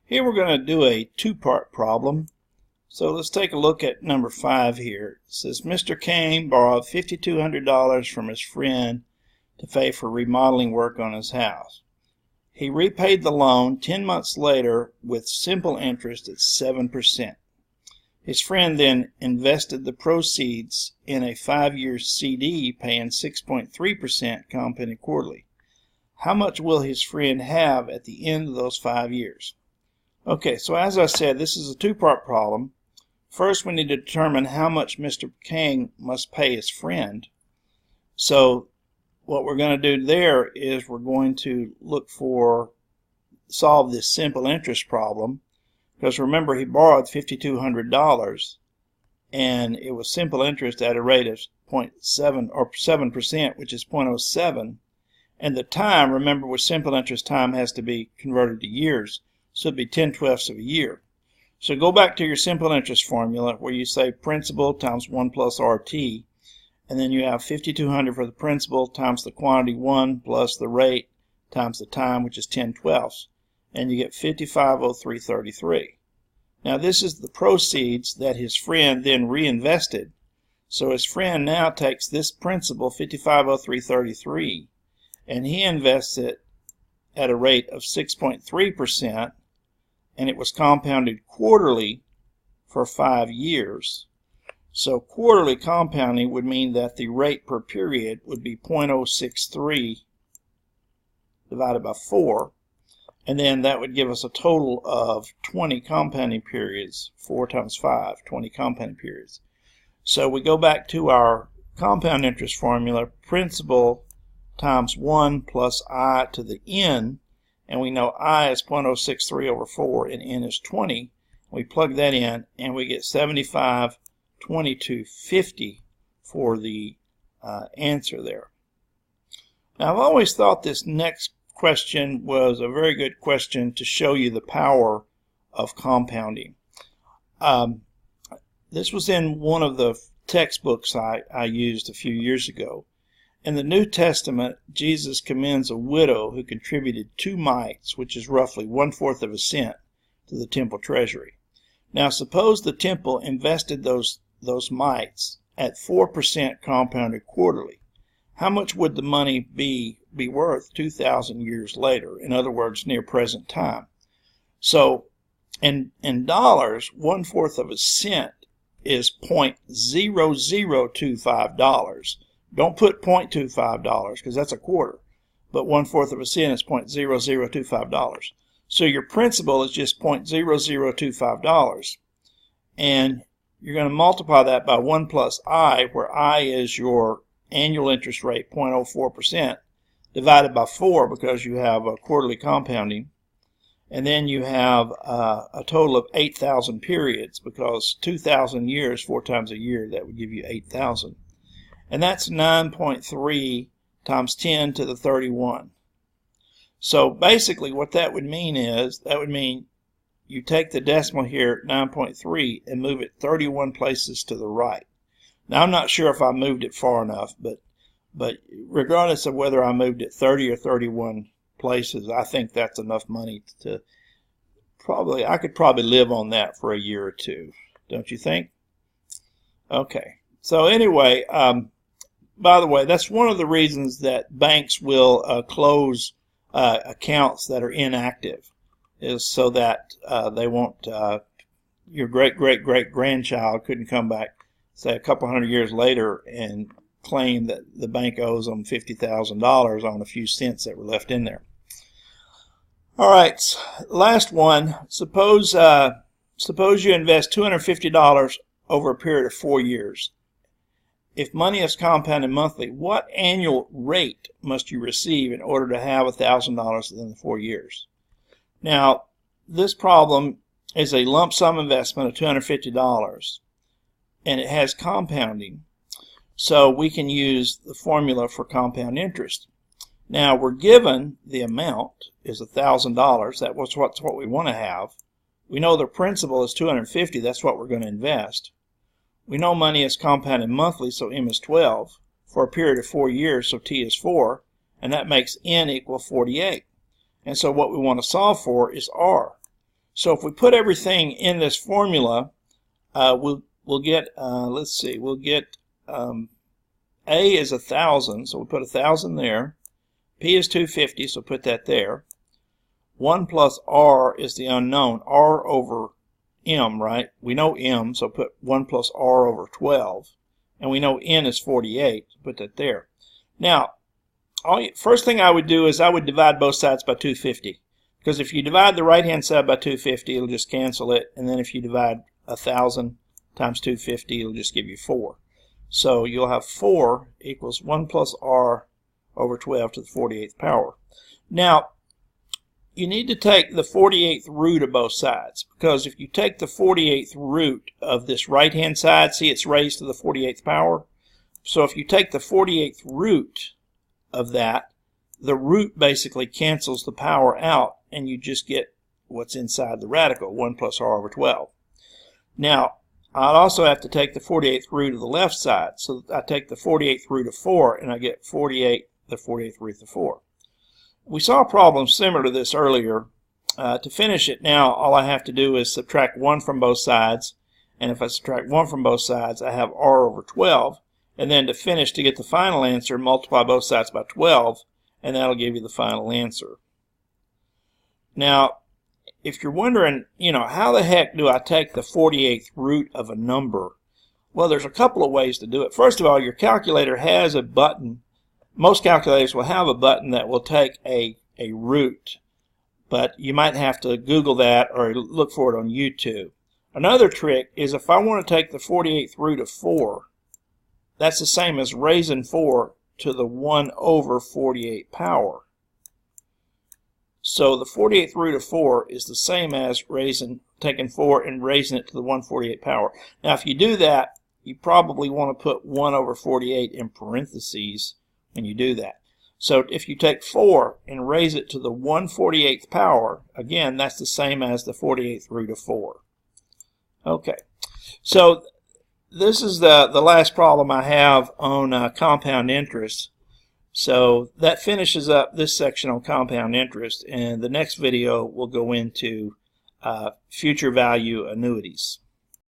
Here we're going to do a two-part problem. So let's take a look at number 5 here. It says Mr. Kane borrowed $5,200 from his friend to pay for remodeling work on his house. He repaid the loan 10 months later with simple interest at 7%. His friend then invested the proceeds in a 5-year CD paying 6.3% compounded quarterly. How much will his friend have at the end of those 5 years? Okay, so as I said, this is a two-part problem. First, we need to determine how much Mr. Kane must pay his friend. So what we're going to do there is we're going to solve this simple interest problem, because remember he borrowed $5,200 and it was simple interest at a rate of 0.7 or 7%, which is 0.07, and the time, remember with simple interest, time has to be converted to years, so it'd be 10/12 of a year. So go back to your simple interest formula where you say principal times 1 plus RT, and then you have $5,200 for the principal times the quantity 1 plus the rate times the time, which is 10/12, and you get 5503.33. Now this is the proceeds that his friend then reinvested. So his friend now takes this principal, 5503.33, and he invests it at a rate of 6.3%, and it was compounded quarterly for 5 years. So quarterly compounding would mean that the rate per period would be 0.063 divided by 4, and then that would give us a total of 20 compounding periods. 4 times 5, 20 compounding periods. So we go back to our compound interest formula, principal times 1 plus I to the n, and we know I is 0.063 over 4 and n is 20. We plug that in and we get 7522.50 for the answer there. Now I've always thought this next question was a very good question to show you the power of compounding. This was in one of the textbooks I used a few years ago. In the New Testament, Jesus commends a widow who contributed 2 mites, which is roughly 1/4 of a cent, to the temple treasury. Now suppose the temple invested those mites at 4% compounded quarterly. How much would the money be worth 2,000 years later? In other words, near present time. So in dollars, 1/4 of a cent is $0.0025. Don't put $0.25 because that's a quarter, but 1/4 of a cent is $0.0025. So your principal is just $0.0025, and you're going to multiply that by 1 plus I, where I is your annual interest rate, 0.04%, divided by 4 because you have a quarterly compounding, and then you have a total of 8,000 periods, because 2,000 years, 4 times a year, that would give you 8,000. And that's 9.3 times 10 to the 31. So basically what that would mean is, you take the decimal here, 9.3, and move it 31 places to the right. Now I'm not sure if I moved it far enough, but regardless of whether I moved it 30 or 31 places, I think that's enough money to I could probably live on that for a year or two. Don't you think? Okay. So anyway, by the way, that's one of the reasons that banks will close accounts that are inactive, is so that they won't, your great-great-great-grandchild couldn't come back, say, a couple hundred years later and claim that the bank owes them $50,000 on a few cents that were left in there. All right, last one. Suppose you invest $250 over a period of 4 years. If money is compounded monthly, what annual rate must you receive in order to have $1,000 within the 4 years? Now, this problem is a lump sum investment of $250, and it has compounding. So we can use the formula for compound interest. Now we're given the amount is $1,000. That's what we want to have. We know the principal is $250. That's what we're going to invest. We know money is compounded monthly, so M is 12, for a period of 4 years, so T is 4, and that makes N equal 48. And so what we want to solve for is R. So if we put everything in this formula, we'll get, let's see, we'll get A is 1,000, so we'll put 1,000 there. P is 250, so put that there. 1 plus R is the unknown, R over M, right? We know M, so put 1 plus R over 12. And we know N is 48, so put that there. Now, first thing I would do is I would divide both sides by 250. Because if you divide the right-hand side by 250, it'll just cancel it. And then if you divide 1,000 times 250, it'll just give you 4. So you'll have 4 equals 1 plus R over 12 to the 48th power. Now, you need to take the 48th root of both sides, because if you take the 48th root of this right-hand side, see it's raised to the 48th power. So if you take the 48th root of that, the root basically cancels the power out, and you just get what's inside the radical, 1 plus R over 12. Now, I'd also have to take the 48th root of the left side. So I take the 48th root of 4, and I get 48, the 48th root of 4. We saw a problem similar to this earlier. To finish it now, all I have to do is subtract 1 from both sides. And if I subtract 1 from both sides, I have R over 12. And then to finish, to get the final answer, multiply both sides by 12, and that'll give you the final answer. Now, if you're wondering, how the heck do I take the 48th root of a number? Well, there's a couple of ways to do it. First of all, your calculator has a button. Most calculators will have a button that will take a root, but you might have to Google that or look for it on YouTube. Another trick is if I want to take the 48th root of 4, that's the same as raising 4 to the 1 over 48 power. So the 48th root of 4 is the same as taking 4 and raising it to the 1/48 power. Now if you do that, you probably want to put 1 over 48 in parentheses when you do that. So if you take 4 and raise it to the 1/48th power, again, that's the same as the 48th root of 4. Okay, so this is the last problem I have on compound interest. So that finishes up this section on compound interest, and the next video will go into future value annuities.